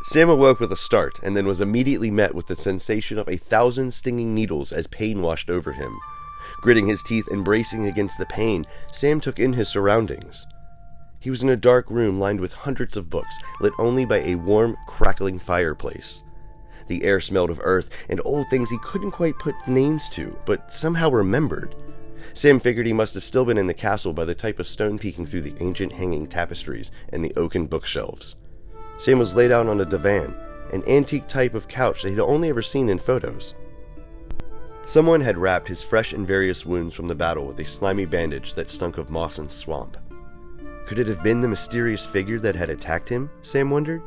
Sam awoke with a start, and then was immediately met with the sensation of 1,000 stinging needles as pain washed over him. Gritting his teeth and bracing against the pain, Sam took in his surroundings. He was in a dark room lined with hundreds of books, lit only by a warm, crackling fireplace. The air smelled of earth and old things he couldn't quite put names to, but somehow remembered. Sam figured he must have still been in the castle by the type of stone peeking through the ancient hanging tapestries and the oaken bookshelves. Sam was laid out on a divan, an antique type of couch that he'd only ever seen in photos. Someone had wrapped his fresh and various wounds from the battle with a slimy bandage that stunk of moss and swamp. Could it have been the mysterious figure that had attacked him, Sam wondered?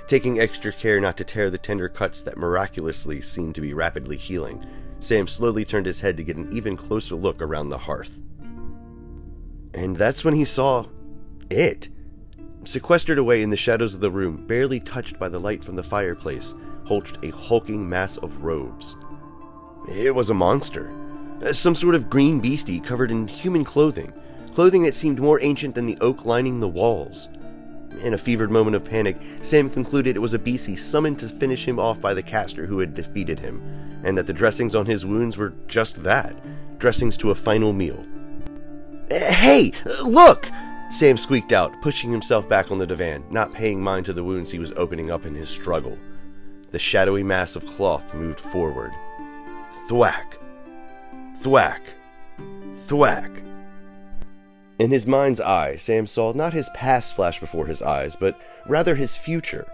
Taking extra care not to tear the tender cuts that miraculously seemed to be rapidly healing, Sam slowly turned his head to get an even closer look around the hearth. And that's when he saw it. Sequestered away in the shadows of the room, barely touched by the light from the fireplace, hulked a hulking mass of robes. It was a monster. Some sort of green beastie covered in human clothing that seemed more ancient than the oak lining the walls. In a fevered moment of panic, Sam concluded it was a beastie summoned to finish him off by the caster who had defeated him, and that the dressings on his wounds were just that, dressings to a final meal. "Hey, look!" Sam squeaked out, pushing himself back on the divan, not paying mind to the wounds he was opening up in his struggle. The shadowy mass of cloth moved forward. Thwack! Thwack! Thwack! In his mind's eye, Sam saw not his past flash before his eyes, but rather his future.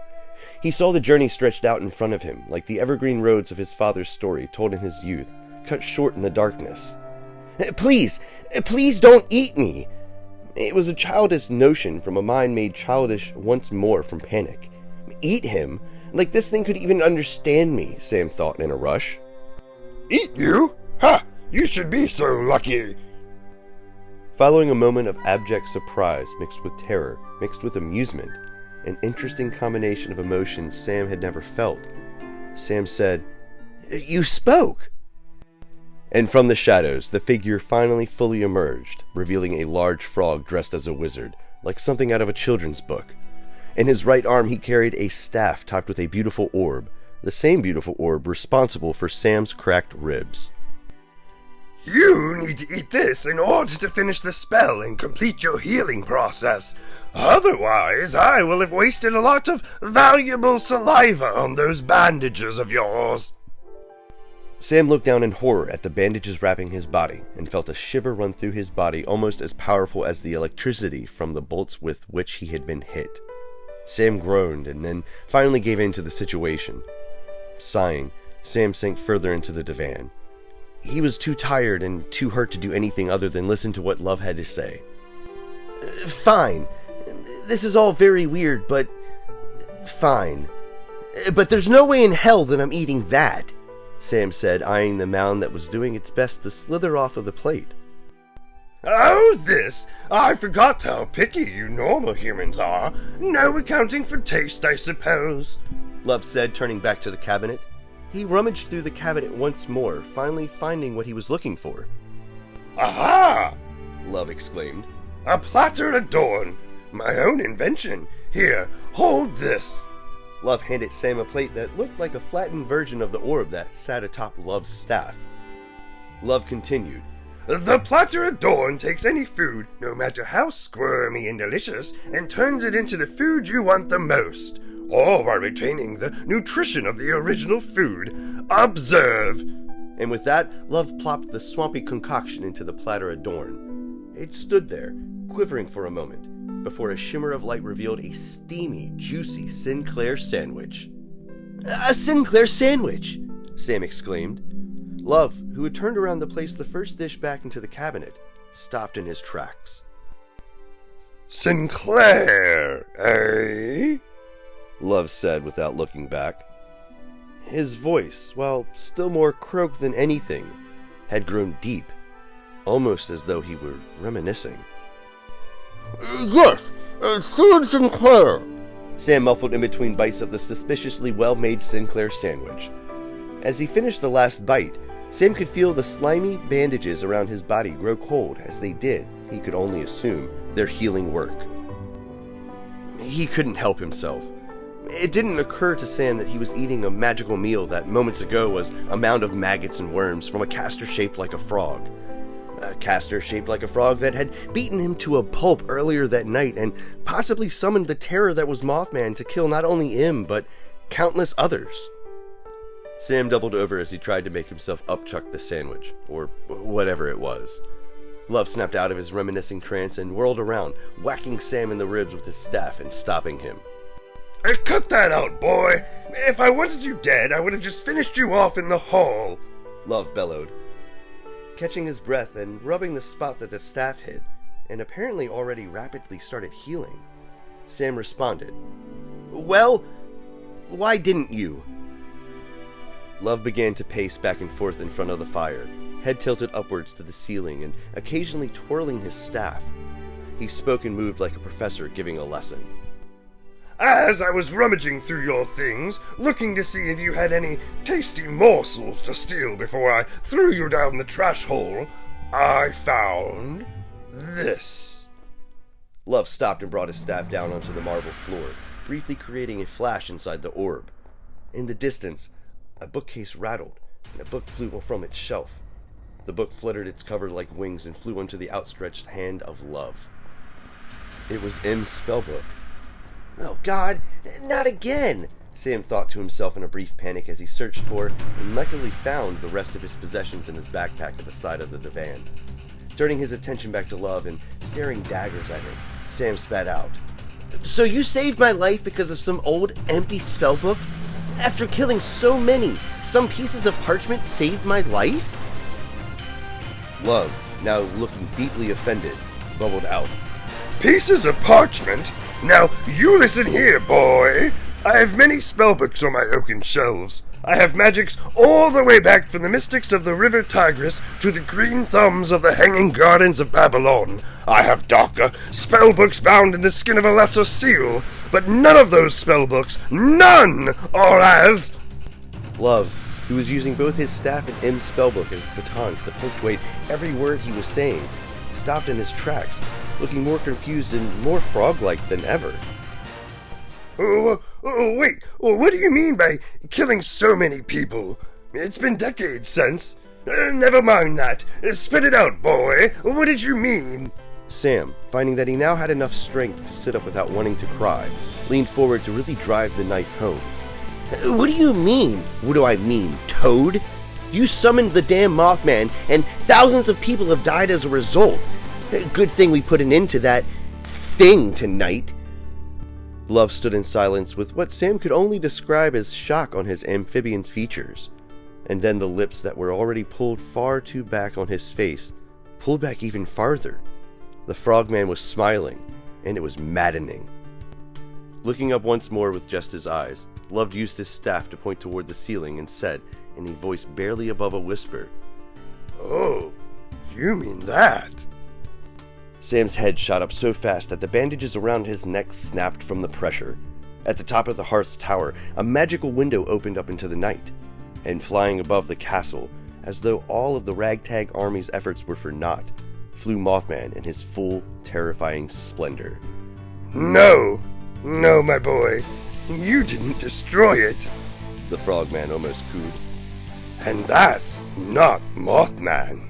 He saw the journey stretched out in front of him, like the evergreen roads of his father's story told in his youth, cut short in the darkness. Please don't eat me! It was a childish notion from a mind made childish once more from panic. Eat him? Like this thing could even understand me, Sam thought in a rush. Eat you? Ha! You should be so lucky! Following a moment of abject surprise mixed with terror, mixed with amusement, an interesting combination of emotions Sam had never felt, Sam said, "You spoke!" And from the shadows, the figure finally fully emerged, revealing a large frog dressed as a wizard, like something out of a children's book. In his right arm he carried a staff topped with a beautiful orb, the same beautiful orb responsible for Sam's cracked ribs. You need to eat this in order to finish the spell and complete your healing process. Otherwise, I will have wasted a lot of valuable saliva on those bandages of yours. Sam looked down in horror at the bandages wrapping his body and felt a shiver run through his body almost as powerful as the electricity from the bolts with which he had been hit. Sam groaned and then finally gave in to the situation. Sighing, Sam sank further into the divan. He was too tired and too hurt to do anything other than listen to what Love had to say. Fine. This is all very weird, but fine. But there's no way in hell that I'm eating that, Sam said, eyeing the mound that was doing its best to slither off of the plate. Oh, this? I forgot how picky you normal humans are. No accounting for taste, I suppose, Love said, turning back to the cabinet. He rummaged through the cabinet once more, finally finding what he was looking for. Aha! Love exclaimed. A platter adorned. My own invention. Here, hold this. Love handed Sam a plate that looked like a flattened version of the orb that sat atop Love's staff. Love continued. The platter adorned takes any food, no matter how squirmy and delicious, and turns it into the food you want the most, all while retaining the nutrition of the original food. Observe! And with that, Love plopped the swampy concoction into the platter adorned. It stood there, quivering for a moment, before a shimmer of light revealed a steamy, juicy Sinclair sandwich. A Sinclair sandwich! Sam exclaimed. Love, who had turned around to place the first dish back into the cabinet, stopped in his tracks. Sinclair, eh? Love said without looking back. His voice, while still more croaked than anything, had grown deep, almost as though he were reminiscing. Yes, Sir Sinclair, Sam muffled in between bites of the suspiciously well-made Sinclair sandwich. As he finished the last bite, Sam could feel the slimy bandages around his body grow cold as they did, he could only assume, their healing work. He couldn't help himself. It didn't occur to Sam that he was eating a magical meal that moments ago was a mound of maggots and worms from a caster shaped like a frog. A caster shaped like a frog that had beaten him to a pulp earlier that night and possibly summoned the terror that was Mothman to kill not only him, but countless others. Sam doubled over as he tried to make himself upchuck the sandwich, or whatever it was. Love snapped out of his reminiscing trance and whirled around, whacking Sam in the ribs with his staff and stopping him. Cut that out, boy! If I wanted you dead, I would have just finished you off in the hall! Love bellowed, catching his breath and rubbing the spot that the staff hit, and apparently already rapidly started healing. Sam responded, "Well, why didn't you?" Love began to pace back and forth in front of the fire, head tilted upwards to the ceiling and occasionally twirling his staff. He spoke and moved like a professor giving a lesson. As I was rummaging through your things, looking to see if you had any tasty morsels to steal before I threw you down the trash hole, I found this. Love stopped and brought his staff down onto the marble floor, briefly creating a flash inside the orb. In the distance, a bookcase rattled, and a book flew from its shelf. The book fluttered its cover like wings and flew onto the outstretched hand of Love. It was M's spellbook. "Oh God, not again!" Sam thought to himself in a brief panic as he searched for and luckily found the rest of his possessions in his backpack at the side of the divan. Turning his attention back to Love and staring daggers at him, Sam spat out, "So you saved my life because of some old empty spellbook? After killing so many, some pieces of parchment saved my life?" Love, now looking deeply offended, bubbled out, Pieces of parchment? Now, you listen here, boy! I have many spellbooks on my oaken shelves. I have magics all the way back from the mystics of the river Tigris to the green thumbs of the hanging gardens of Babylon. I have darker spellbooks bound in the skin of a lesser seal, but none of those spellbooks, none, are as... Love, who was using both his staff and M's spellbook as batons to punctuate every word he was saying, stopped in his tracks, looking more confused and more frog-like than ever. Wait, what do you mean by killing so many people? It's been decades since. Never mind that. Spit it out, boy. What did you mean? Sam, finding that he now had enough strength to sit up without wanting to cry, leaned forward to really drive the knife home. "What do you mean? What do I mean, Toad? You summoned the damn Mothman, and thousands of people have died as a result. Good thing we put an end to that thing tonight." Love stood in silence with what Sam could only describe as shock on his amphibian features, and then the lips that were already pulled far too back on his face pulled back even farther. The frogman was smiling, and it was maddening. Looking up once more with just his eyes, Love used his staff to point toward the ceiling and said, in a voice barely above a whisper, "Oh, you mean that?" Sam's head shot up so fast that the bandages around his neck snapped from the pressure. At the top of the hearth's tower, a magical window opened up into the night, and flying above the castle, as though all of the ragtag army's efforts were for naught, flew Mothman in his full, terrifying splendor. No, my boy. You didn't destroy it. The frogman almost cooed. And that's not Mothman.